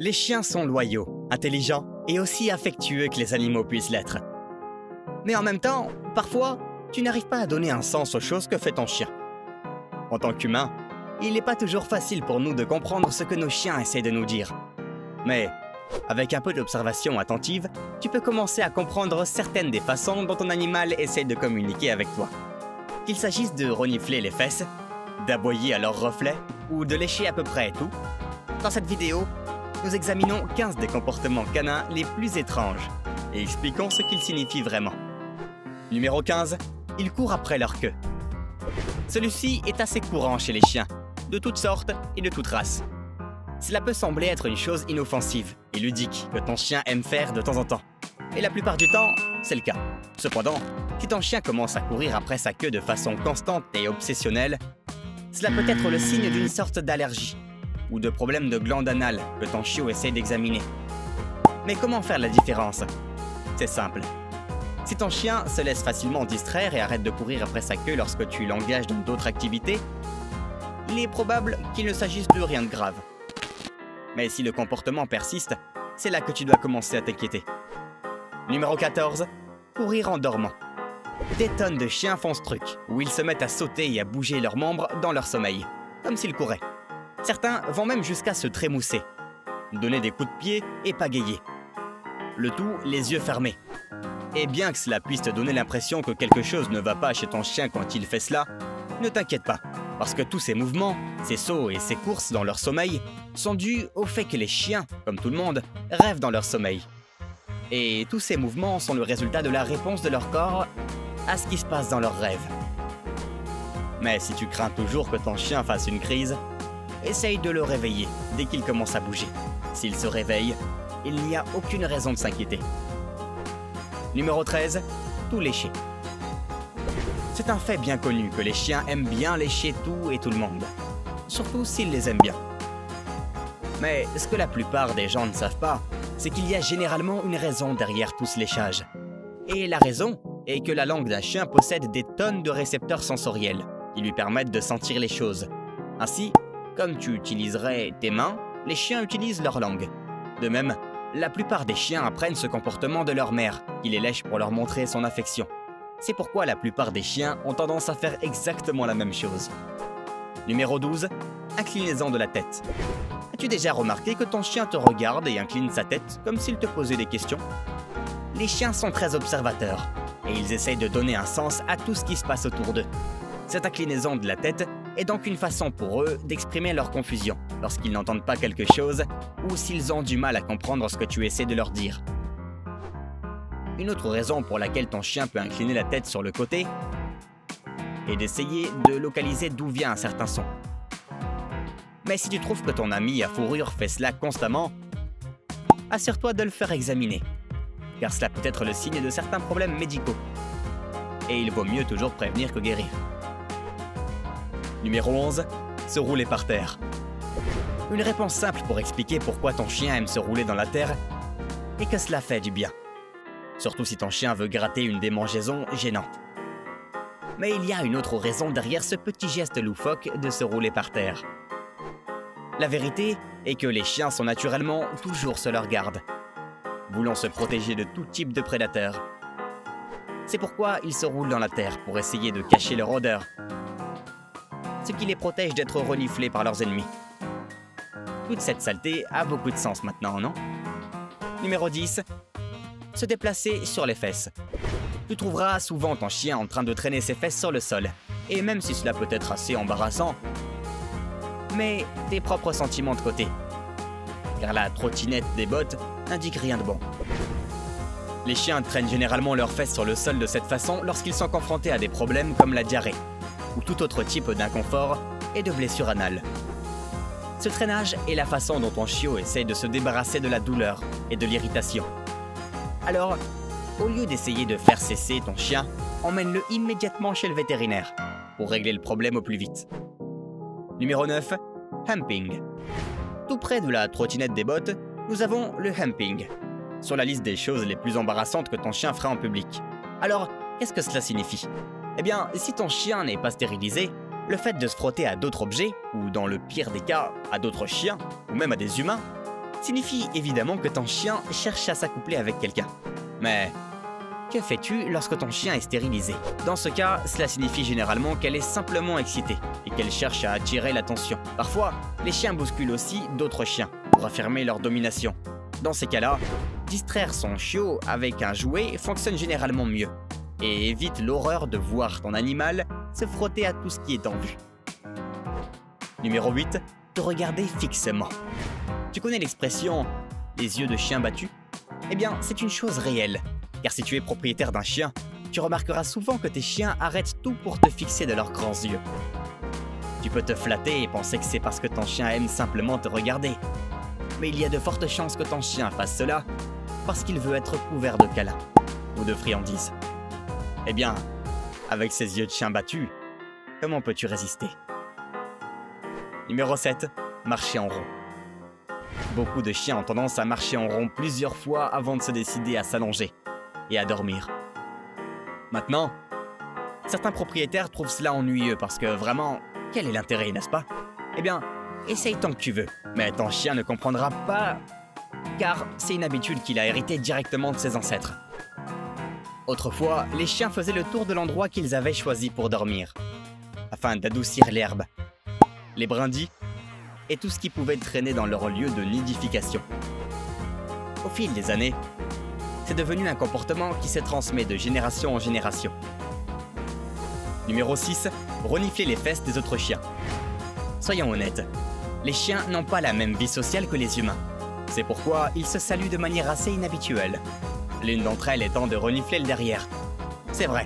Les chiens sont loyaux, intelligents et aussi affectueux que les animaux puissent l'être. Mais en même temps, parfois, tu n'arrives pas à donner un sens aux choses que fait ton chien. En tant qu'humain, il n'est pas toujours facile pour nous de comprendre ce que nos chiens essaient de nous dire. Mais, avec un peu d'observation attentive, tu peux commencer à comprendre certaines des façons dont ton animal essaie de communiquer avec toi. Qu'il s'agisse de renifler les fesses, d'aboyer à leur reflet ou de lécher à peu près tout, dans cette vidéo, nous examinons 15 des comportements canins les plus étranges et expliquons ce qu'ils signifient vraiment. Numéro 15, ils courent après leur queue. Celui-ci est assez courant chez les chiens, de toutes sortes et de toutes races. Cela peut sembler être une chose inoffensive et ludique que ton chien aime faire de temps en temps. Et la plupart du temps, c'est le cas. Cependant, si ton chien commence à courir après sa queue de façon constante et obsessionnelle, cela peut être le signe d'une sorte d'allergie ou de problème de glande anale que ton chiot essaie d'examiner. Mais comment faire la différence? C'est simple. Si ton chien se laisse facilement distraire et arrête de courir après sa queue lorsque tu l'engages dans d'autres activités, il est probable qu'il ne s'agisse de rien de grave. Mais si le comportement persiste, c'est là que tu dois commencer à t'inquiéter. Numéro 14, courir en dormant. Des tonnes de chiens font ce truc, où ils se mettent à sauter et à bouger leurs membres dans leur sommeil, comme s'ils couraient. Certains vont même jusqu'à se trémousser, donner des coups de pied et pagayer. Le tout les yeux fermés. Et bien que cela puisse te donner l'impression que quelque chose ne va pas chez ton chien quand il fait cela, ne t'inquiète pas, parce que tous ces mouvements, ces sauts et ces courses dans leur sommeil sont dus au fait que les chiens, comme tout le monde, rêvent dans leur sommeil. Et tous ces mouvements sont le résultat de la réponse de leur corps à ce qui se passe dans leurs rêves. Mais si tu crains toujours que ton chien fasse une crise, essaye de le réveiller dès qu'il commence à bouger. S'il se réveille, il n'y a aucune raison de s'inquiéter. Numéro 13, tout lécher. C'est un fait bien connu que les chiens aiment bien lécher tout et tout le monde, surtout s'ils les aiment bien. Mais ce que la plupart des gens ne savent pas, c'est qu'il y a généralement une raison derrière tout ce léchage. Et la raison est que la langue d'un chien possède des tonnes de récepteurs sensoriels qui lui permettent de sentir les choses. Ainsi, comme tu utiliserais tes mains, les chiens utilisent leur langue. De même, la plupart des chiens apprennent ce comportement de leur mère, qui les lèche pour leur montrer son affection. C'est pourquoi la plupart des chiens ont tendance à faire exactement la même chose. Numéro 12, inclinaison de la tête. As-tu déjà remarqué que ton chien te regarde et incline sa tête comme s'il te posait des questions? Les chiens sont très observateurs, et ils essayent de donner un sens à tout ce qui se passe autour d'eux. Cette inclinaison de la tête est donc une façon pour eux d'exprimer leur confusion lorsqu'ils n'entendent pas quelque chose ou s'ils ont du mal à comprendre ce que tu essaies de leur dire. Une autre raison pour laquelle ton chien peut incliner la tête sur le côté est d'essayer de localiser d'où vient un certain son. Mais si tu trouves que ton ami à fourrure fait cela constamment, assure-toi de le faire examiner, car cela peut être le signe de certains problèmes médicaux. Et il vaut mieux toujours prévenir que guérir. Numéro 11, se rouler par terre. Une réponse simple pour expliquer pourquoi ton chien aime se rouler dans la terre est que cela fait du bien. Surtout si ton chien veut gratter une démangeaison gênante. Mais il y a une autre raison derrière ce petit geste loufoque de se rouler par terre. La vérité est que les chiens sont naturellement toujours sur leur garde, voulant se protéger de tout type de prédateurs. C'est pourquoi ils se roulent dans la terre pour essayer de cacher leur odeur, ce qui les protège d'être reniflés par leurs ennemis. Toute cette saleté a beaucoup de sens maintenant, non? Numéro 10. Se déplacer sur les fesses. Tu trouveras souvent ton chien en train de traîner ses fesses sur le sol, et même si cela peut être assez embarrassant, mets tes propres sentiments de côté, car la trottinette des bottes n'indique rien de bon. Les chiens traînent généralement leurs fesses sur le sol de cette façon lorsqu'ils sont confrontés à des problèmes comme la diarrhée, ou tout autre type d'inconfort et de blessure anale. Ce traînage est la façon dont ton chiot essaie de se débarrasser de la douleur et de l'irritation. Alors, au lieu d'essayer de faire cesser ton chien, emmène-le immédiatement chez le vétérinaire pour régler le problème au plus vite. Numéro 9. Humping. Tout près de la trottinette des bottes, nous avons le humping, sur la liste des choses les plus embarrassantes que ton chien fera en public. Alors, qu'est-ce que cela signifie? Eh bien, si ton chien n'est pas stérilisé, le fait de se frotter à d'autres objets, ou dans le pire des cas, à d'autres chiens, ou même à des humains, signifie évidemment que ton chien cherche à s'accoupler avec quelqu'un. Mais que fais-tu lorsque ton chien est stérilisé? Dans ce cas, cela signifie généralement qu'elle est simplement excitée et qu'elle cherche à attirer l'attention. Parfois, les chiens bousculent aussi d'autres chiens pour affirmer leur domination. Dans ces cas-là, distraire son chiot avec un jouet fonctionne généralement mieux et évite l'horreur de voir ton animal se frotter à tout ce qui est en vue. Numéro 8. Te regarder fixement. Tu connais l'expression « les yeux de chien battu » ? Eh bien, c'est une chose réelle. Car si tu es propriétaire d'un chien, tu remarqueras souvent que tes chiens arrêtent tout pour te fixer de leurs grands yeux. Tu peux te flatter et penser que c'est parce que ton chien aime simplement te regarder. Mais il y a de fortes chances que ton chien fasse cela parce qu'il veut être couvert de câlins ou de friandises. Eh bien, avec ces yeux de chien battus, comment peux-tu résister? Numéro 7. Marcher en rond. Beaucoup de chiens ont tendance à marcher en rond plusieurs fois avant de se décider à s'allonger et à dormir. Maintenant, certains propriétaires trouvent cela ennuyeux parce que vraiment, quel est l'intérêt, n'est-ce pas? Eh bien, essaye tant que tu veux, mais ton chien ne comprendra pas car c'est une habitude qu'il a héritée directement de ses ancêtres. Autrefois, les chiens faisaient le tour de l'endroit qu'ils avaient choisi pour dormir, afin d'adoucir l'herbe, les brindilles et tout ce qui pouvait traîner dans leur lieu de nidification. Au fil des années, c'est devenu un comportement qui se transmet de génération en génération. Numéro 6. Renifler les fesses des autres chiens. Soyons honnêtes, les chiens n'ont pas la même vie sociale que les humains. C'est pourquoi ils se saluent de manière assez inhabituelle. L'une d'entre elles étant de renifler le derrière. C'est vrai.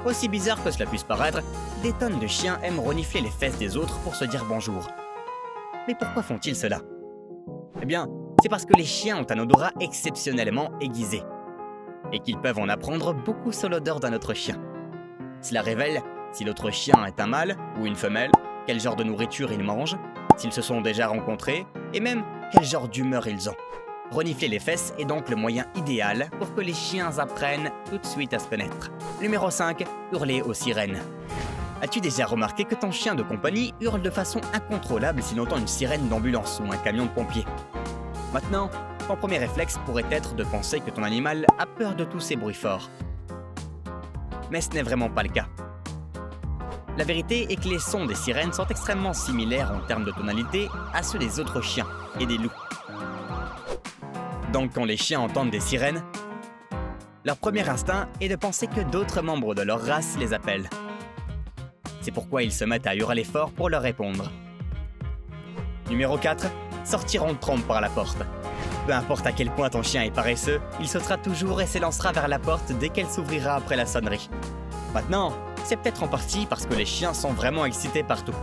Aussi bizarre que cela puisse paraître, des tonnes de chiens aiment renifler les fesses des autres pour se dire bonjour. Mais pourquoi font-ils cela? Eh bien, c'est parce que les chiens ont un odorat exceptionnellement aiguisé et qu'ils peuvent en apprendre beaucoup sur l'odeur d'un autre chien. Cela révèle si l'autre chien est un mâle ou une femelle, quel genre de nourriture ils mangent, s'ils se sont déjà rencontrés et même quel genre d'humeur ils ont. Renifler les fesses est donc le moyen idéal pour que les chiens apprennent tout de suite à se connaître. Numéro 5. Hurler aux sirènes. As-tu déjà remarqué que ton chien de compagnie hurle de façon incontrôlable s'il entend une sirène d'ambulance ou un camion de pompiers? Maintenant, ton premier réflexe pourrait être de penser que ton animal a peur de tous ces bruits forts. Mais ce n'est vraiment pas le cas. La vérité est que les sons des sirènes sont extrêmement similaires en termes de tonalité à ceux des autres chiens et des loups. Donc quand les chiens entendent des sirènes, leur premier instinct est de penser que d'autres membres de leur race les appellent. C'est pourquoi ils se mettent à hurler fort pour leur répondre. Numéro 4. Sortir en trompe par la porte. Peu importe à quel point ton chien est paresseux, il sautera toujours et s'élancera vers la porte dès qu'elle s'ouvrira après la sonnerie. Maintenant, c'est peut-être en partie parce que les chiens sont vraiment excités partout.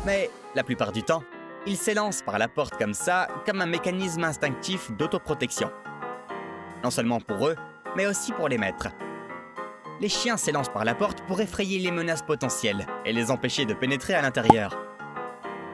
Mais la plupart du temps, ils s'élancent par la porte comme ça, comme un mécanisme instinctif d'autoprotection. Non seulement pour eux, mais aussi pour les maîtres. Les chiens s'élancent par la porte pour effrayer les menaces potentielles et les empêcher de pénétrer à l'intérieur.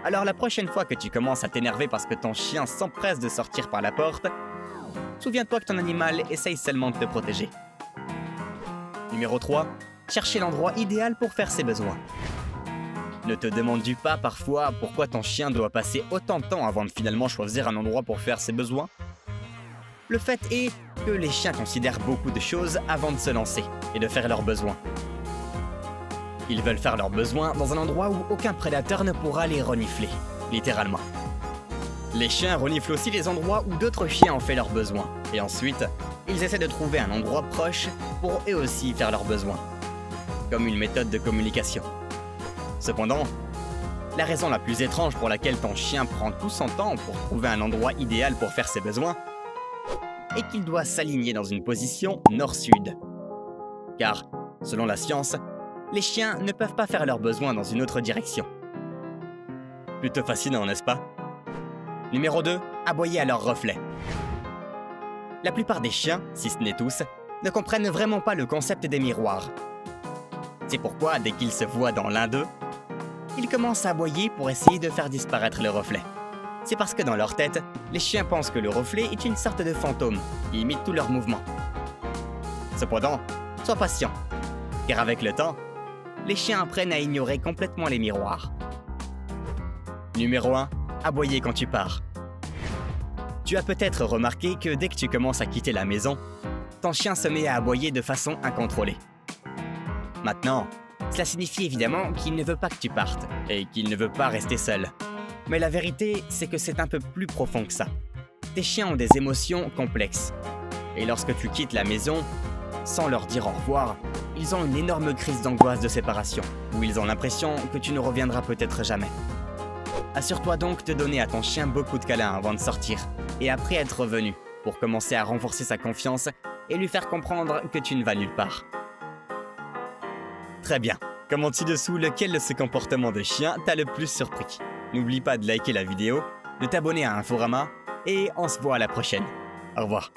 Alors la prochaine fois que tu commences à t'énerver parce que ton chien s'empresse de sortir par la porte, souviens-toi que ton animal essaye seulement de te protéger. Numéro 3. Chercher l'endroit idéal pour faire ses besoins. Ne te demandes-tu pas parfois pourquoi ton chien doit passer autant de temps avant de finalement choisir un endroit pour faire ses besoins? Le fait est que les chiens considèrent beaucoup de choses avant de se lancer et de faire leurs besoins. Ils veulent faire leurs besoins dans un endroit où aucun prédateur ne pourra les renifler, littéralement. Les chiens reniflent aussi les endroits où d'autres chiens ont fait leurs besoins, et ensuite, ils essaient de trouver un endroit proche pour eux aussi faire leurs besoins, comme une méthode de communication. Cependant, la raison la plus étrange pour laquelle ton chien prend tout son temps pour trouver un endroit idéal pour faire ses besoins est qu'il doit s'aligner dans une position nord-sud. Car, selon la science, les chiens ne peuvent pas faire leurs besoins dans une autre direction. Plutôt fascinant, n'est-ce pas? Numéro 2. Aboyer à leur reflet. La plupart des chiens, si ce n'est tous, ne comprennent vraiment pas le concept des miroirs. C'est pourquoi, dès qu'ils se voient dans l'un d'eux, ils commencent à aboyer pour essayer de faire disparaître le reflet. C'est parce que dans leur tête, les chiens pensent que le reflet est une sorte de fantôme qui imite tous leurs mouvements. Cependant, sois patient, car avec le temps, les chiens apprennent à ignorer complètement les miroirs. Numéro 1. Aboyer quand tu pars. Tu as peut-être remarqué que dès que tu commences à quitter la maison, ton chien se met à aboyer de façon incontrôlée. Maintenant, cela signifie évidemment qu'il ne veut pas que tu partes et qu'il ne veut pas rester seul. Mais la vérité, c'est que c'est un peu plus profond que ça. Tes chiens ont des émotions complexes. Et lorsque tu quittes la maison, sans leur dire au revoir, ils ont une énorme crise d'angoisse de séparation, où ils ont l'impression que tu ne reviendras peut-être jamais. Assure-toi donc de donner à ton chien beaucoup de câlins avant de sortir, et après être revenu, pour commencer à renforcer sa confiance et lui faire comprendre que tu ne vas nulle part. Très bien. Commente ci-dessous lequel de ces comportements de chien t'a le plus surpris. N'oublie pas de liker la vidéo, de t'abonner à Inforama, et on se voit à la prochaine. Au revoir.